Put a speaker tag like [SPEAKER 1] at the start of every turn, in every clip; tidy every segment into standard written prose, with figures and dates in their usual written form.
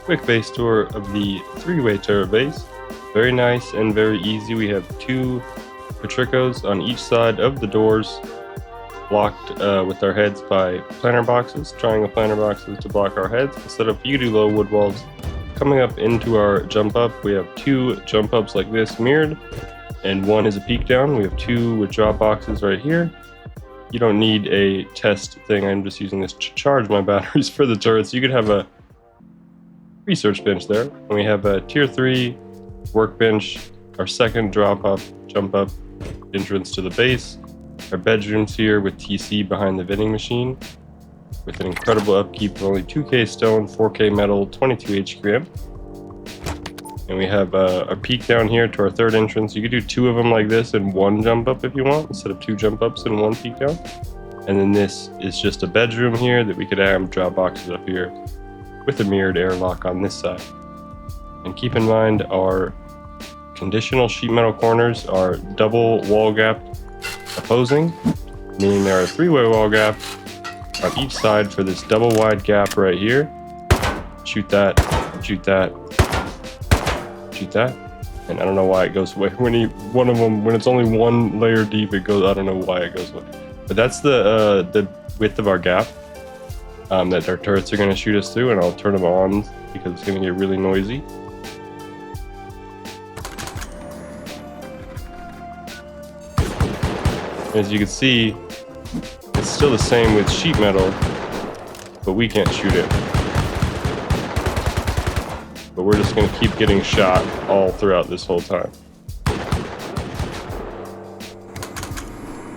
[SPEAKER 1] quick base tour of the three-way turret base. Very nice and very easy. We have two Patricos on each side of the doors, blocked with our heads by planter boxes, triangle planter boxes to block our heads. We'll set up beauty low wood walls. Coming up into our jump up, we have two jump ups like this mirrored, and one is a peek down. We have two with drop boxes right here. You don't need a test thing. I'm just using this to charge my batteries for the turrets. You could have a research bench there. And we have a tier 3 workbench, our second drop up, jump up entrance to the base. Our bedrooms here with TC behind the vending machine, with an incredible upkeep of only 2k stone, 4k metal, 22 HQM. And we have a peek down here to our third entrance. You could do two of them like this and one jump up if you want, instead of two jump ups and one peek down. And then this is just a bedroom here that we could add drop boxes up here with a mirrored airlock on this side. And keep in mind our conditional sheet metal corners are double wall gap opposing, meaning there are three-way wall gap on each side for this double wide gap right here. Shoot that, shoot that, shoot that. And I don't know why it goes away. When it's only one layer deep, it goes, I don't know why it goes away. But that's the width of our gap that our turrets are going to shoot us through, and I'll turn them on because it's going to get really noisy. As you can see, it's still the same with sheet metal, but we can't shoot it. But we're just going to keep getting shot all throughout this whole time.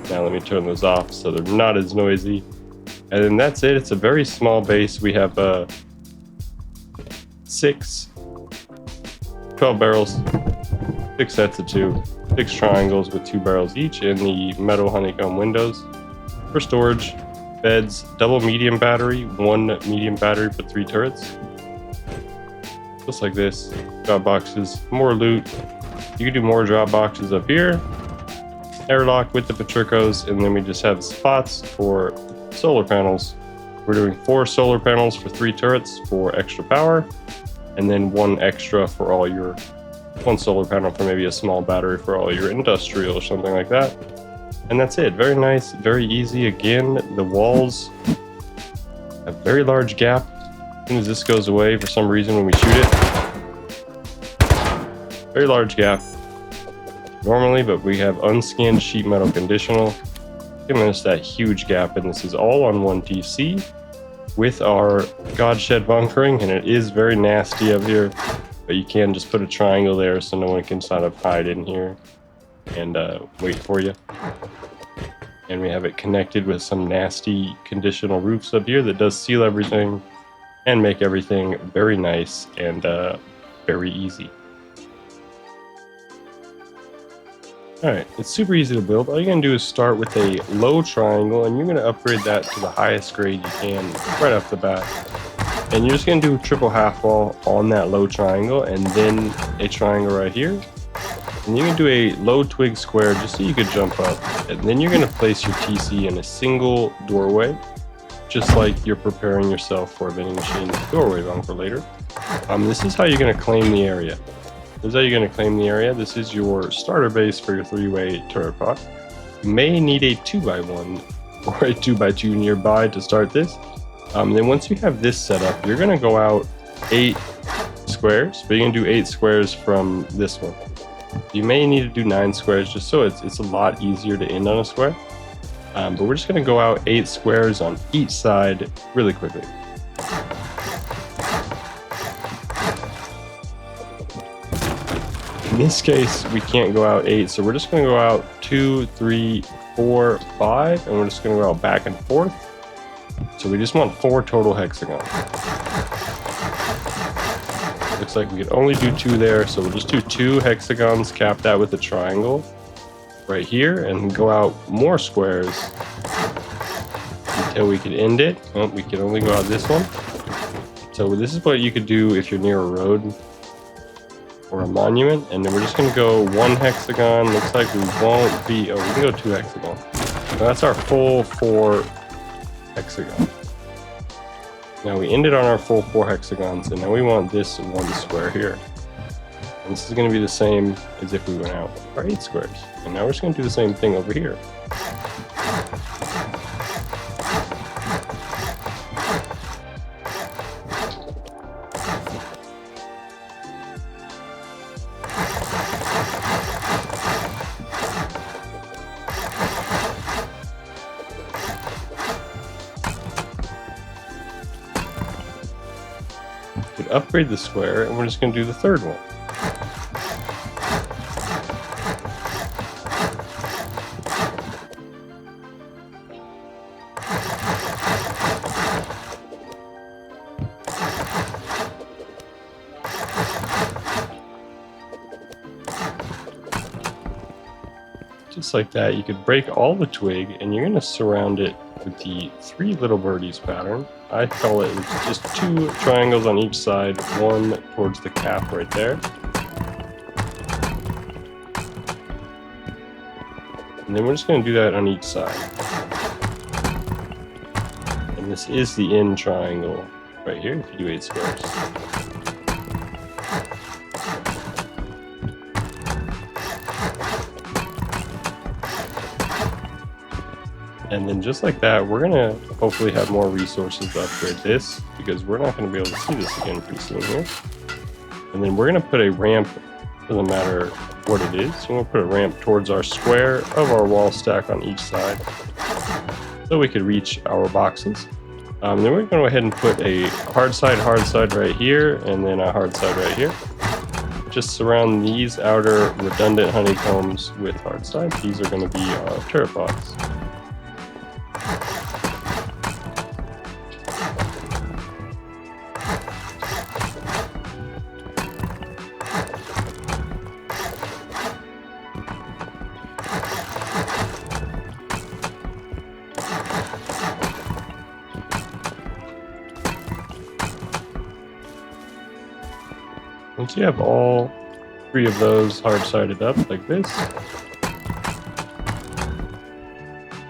[SPEAKER 1] Now let me turn those off so they're not as noisy. And then that's it. It's a very small base. We have 12 barrels, 6 sets of 2. 6 triangles with 2 barrels each in the metal honeycomb windows. For storage, beds, double medium battery, 1 medium battery for 3 turrets. Just like this. Drop boxes, more loot. You can do more drop boxes up here. Airlock with the Patricos, and then we just have spots for solar panels. We're doing 4 solar panels for 3 turrets for extra power, and then 1 extra for all your 1 solar panel for maybe a small battery for all your industrial or something like that. And that's it. Very nice, very easy. Again, the walls have very large gap. As soon as this goes away for some reason when we shoot it, very large gap normally, but we have unscanned sheet metal conditional. And there's that huge gap, and this is all on 1 TC with our Godshed bunkering, and it is very nasty up here. But you can just put a triangle there so no one can sort of hide in here and wait for you. And we have it connected with some nasty conditional roofs up here that does seal everything and make everything very nice and very easy. Alright, it's super easy to build. All you're going to do is start with a low triangle, and you're going to upgrade that to the highest grade you can right off the bat. And you're just going to do a triple half wall on that low triangle, and then a triangle right here. And you're going to do a low twig square just so you could jump up. And then you're going to place your TC in a single doorway, just like you're preparing yourself for a vending machine doorway bunker later. This is how you're going to claim the area. This is your starter base for your 3-way turret pot. You may need a 2x1 or a 2x2 nearby to start this. Then once you have this set up, you're going to go out 8 squares, but you're going to do 8 squares from this one. You may need to do 9 squares just so it's a lot easier to end on a square. But we're just going to go out 8 squares on each side really quickly. In this case, we can't go out 8, so we're just going to go out 2, 3, 4, 5, and we're just going to go out back and forth. So we just want 4 total hexagons. Looks like we could only do 2 there, so we'll just do 2 hexagons, cap that with a triangle right here, and go out more squares until we can end it. Oh, we can only go out this one. So this is what you could do if you're near a road or a monument, and then we're just going to go 1 hexagon. Looks like we won't be, we can go 2 hexagons. So that's our full 4 hexagon. Now we ended on our full 4 hexagons, and now we want this 1 square here. And this is going to be the same as if we went out our 8 squares. And now we're just going to do the same thing over here. We could upgrade the square, and we're just going to do the third one. Just like that, you could break all the twig, and you're going to surround it with the 3 little birdies pattern. I call it just 2 triangles on each side, 1 towards the cap right there. And then we're just going to do that on each side. And this is the end triangle right here if you do 8 squares. And then just like that, we're going to hopefully have more resources to upgrade this, because we're not going to be able to see this again pretty soon here. And then we're going to put a ramp, doesn't matter what it is, we're going to put a ramp towards our square of our wall stack on each side, so we could reach our boxes. Then we're going to go ahead and put a hard side right here, and then a hard side right here. Just surround these outer redundant honeycombs with hard sides. These are going to be our turret pods. Once you have all 3 of those hard-sided up like this,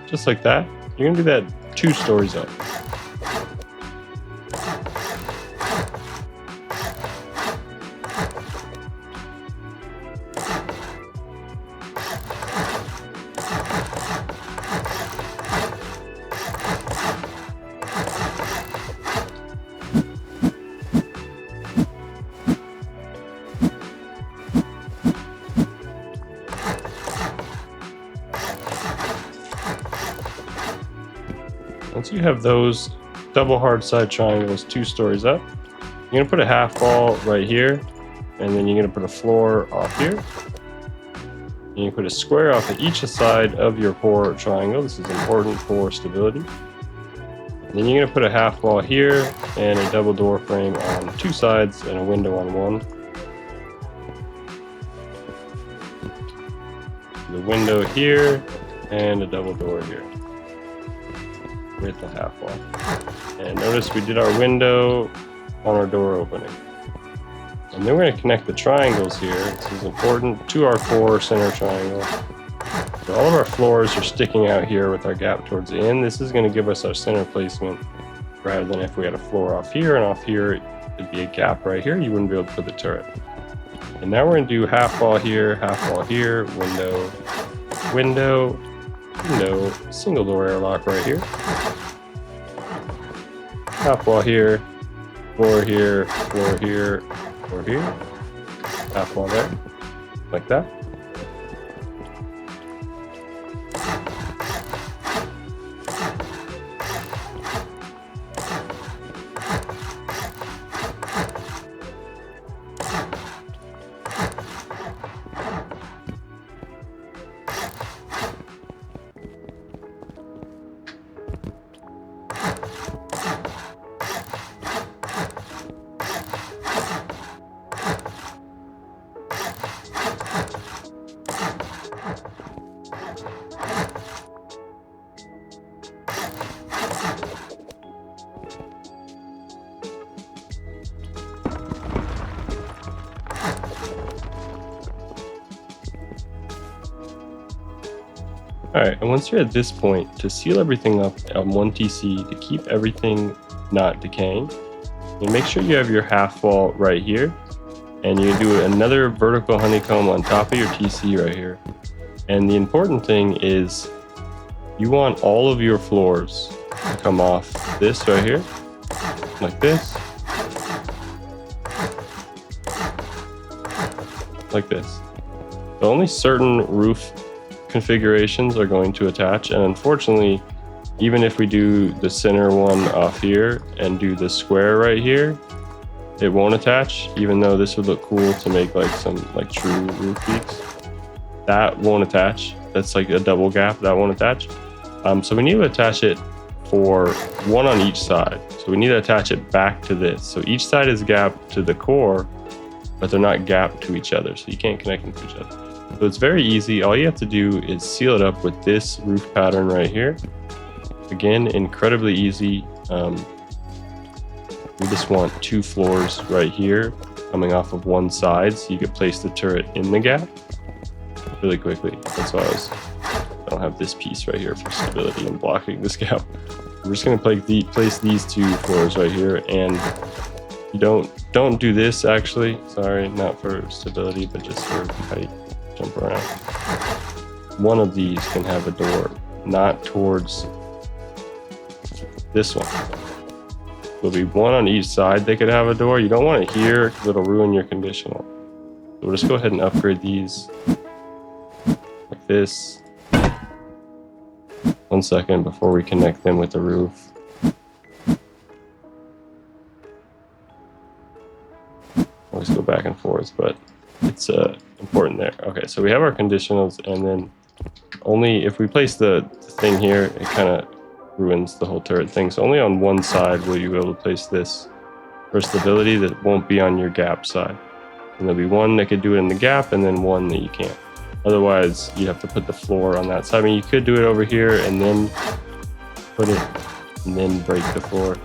[SPEAKER 1] just like that, you're going to do that 2 stories up. Once you have those double hard side triangles 2 stories up, you're going to put a half wall right here, and then you're going to put a floor off here. And you put a square off at each side of your core triangle. This is important for stability. And then you're going to put a half wall here and a double door frame on 2 sides and a window on 1. The window here and a double door here. With the half wall. And notice we did our window on our door opening. And then we're going to connect the triangles here. This is important to our core center triangle. So all of our floors are sticking out here with our gap towards the end. This is going to give us our center placement, rather than if we had a floor off here, and off here it'd be a gap right here, you wouldn't be able to put the turret. And now we're going to do half wall here, window, window, window, single door airlock right here. Half wall here, floor here, floor here, floor here. Half wall there, like that. Alright, and once you're at this point, to seal everything up on 1TC, to keep everything not decaying. And make sure you have your half wall right here, and you do another vertical honeycomb on top of your TC right here. And the important thing is you want all of your floors to come off this right here, like this, like this. So only certain roof configurations are going to attach, and unfortunately, even if we do the center one off here and do the square right here, it won't attach, even though this would look cool to make like some like true roof peaks. That won't attach. That's like a double gap, that won't attach. So we need to attach it for one on each side. So we need to attach it back to this. So each side is gapped to the core, but they're not gapped to each other, so you can't connect them to each other. So it's very easy. All you have to do is seal it up with this roof pattern right here. Again, incredibly easy. We just want 2 floors right here coming off of one side, so you could place the turret in the gap really quickly. That's why I don't have this piece right here for stability and blocking this gap. We're just gonna place these 2 floors right here, and you don't do this actually. Sorry, not for stability, but just for height. Jump around. One of these can have a door, not towards this one. There'll be one on each side they could have a door. You don't want it here because it'll ruin your conditional. So we'll just go ahead and upgrade these like this. 1 second before we connect them with the roof. Always go back and forth, but it's important there. Okay, so we have our conditionals, and then only if we place the thing here, it kind of ruins the whole turret thing. So only on one side will you be able to place this for stability that won't be on your gap side. And there'll be one that could do it in the gap, and then one that you can't. Otherwise, you have to put the floor on that side. I mean, you could do it over here and then put it, and then break the floor.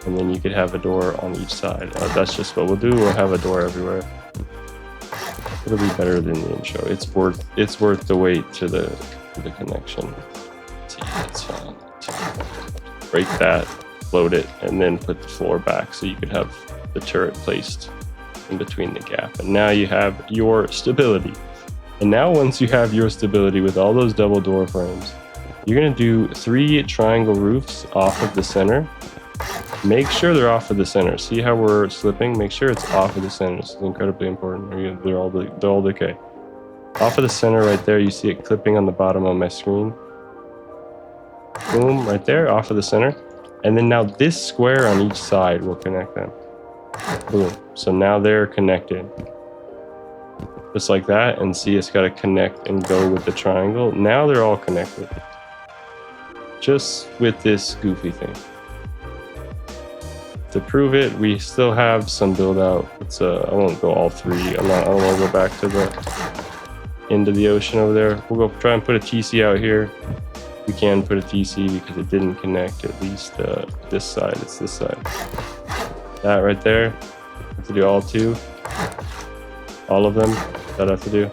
[SPEAKER 1] And then you could have a door on each side. That's just what we'll do. We'll have a door everywhere. It'll be better than the intro. It's worth the wait to the connection. It's fine. Break that, float it, and then put the floor back so you could have the turret placed in between the gap. And now you have your stability. And now once you have your stability with all those double door frames, you're gonna do 3 triangle roofs off of the center. Make sure they're off of the center. See how we're slipping? Make sure it's off of the center. This is incredibly important. They'll all decay. Off of the center right there, you see it clipping on the bottom of my screen. Boom, right there, off of the center. And then now this square on each side will connect them. Boom. So now they're connected. Just like that, and see it's got to connect and go with the triangle. Now they're all connected. Just with this goofy thing. To prove it, we still have some build out. I won't go all 3. I don't want to go back to the end of the ocean over there. We'll go try and put a TC out here. We can put a TC because it didn't connect, at least this side. It's this side. That right there. Have to do all 2. All of them that I have to do.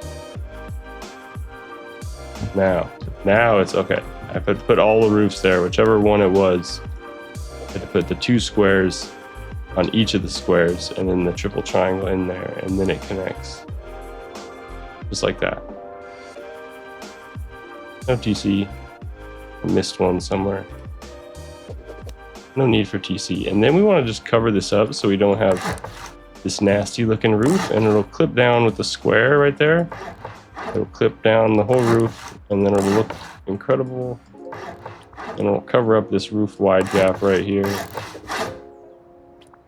[SPEAKER 1] Now it's okay. I have to put all the roofs there, whichever one it was. I had to put the 2 squares on each of the squares, and then the triple triangle in there, and then it connects. Just like that. No TC. I missed one somewhere. No need for TC. And then we want to just cover this up so we don't have this nasty looking roof, and it'll clip down with the square right there. It'll clip down the whole roof, and then it'll look incredible. And it'll cover up this roof wide gap right here.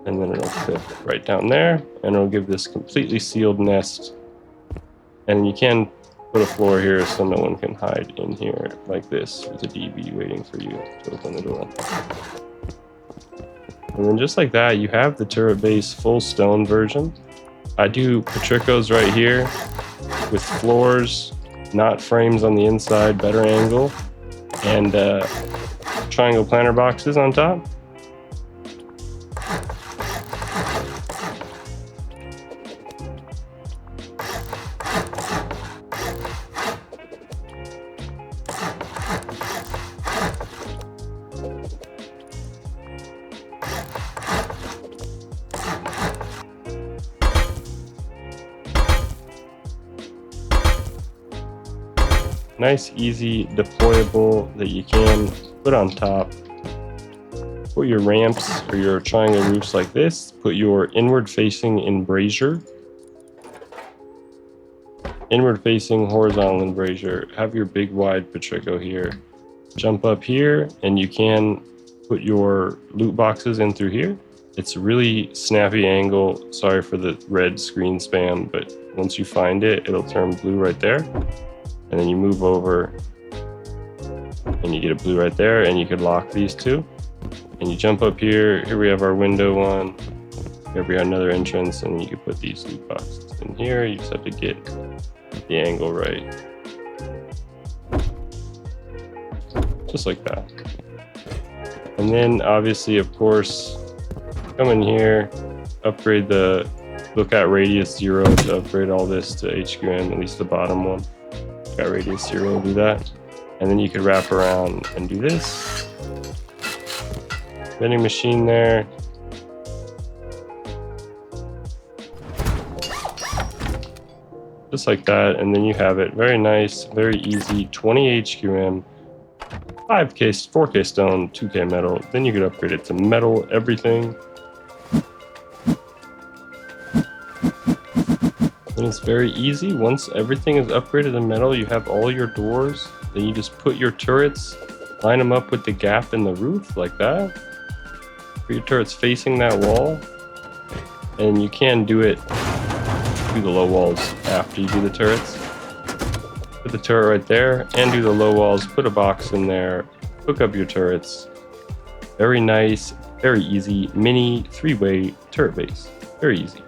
[SPEAKER 1] And then it'll clip right down there, and it'll give this completely sealed nest. And you can put a floor here so no one can hide in here like this with a DB waiting for you to open the door. And then just like that, you have the turret base full stone version. I do Patricos right here with floors, not frames on the inside, better angle, and triangle planter boxes on top. Nice, easy, deployable that you can put on top. For your ramps or your triangle roofs like this, put your inward facing embrasure. Inward facing horizontal embrasure. Have your big wide Patrico here. Jump up here and you can put your loot boxes in through here. It's a really snappy angle. Sorry for the red screen spam, but once you find it, it'll turn blue right there. And then you move over and you get a blue right there, and you could lock these two. And you jump up here. Here we have our window one. Here we have another entrance, and you can put these loot boxes in here. You just have to get the angle right. Just like that. And then obviously, of course, come in here, upgrade the lookout radius 0 to upgrade all this to HQM, at least the bottom one. Lookout radius 0, do that. And then you could wrap around and do this. Vending machine there. Just like that, and then you have it. Very nice, very easy. 20 HQM, 5K, 4K stone, 2K metal. Then you could upgrade it to metal, everything. And it's very easy. Once everything is upgraded to metal, you have all your doors. Then you just put your turrets, line them up with the gap in the roof like that. Put your turrets facing that wall. And you can do it through the low walls after you do the turrets. Put the turret right there and do the low walls. Put a box in there. Hook up your turrets. Very nice, very easy, mini 3-way turret base. Very easy.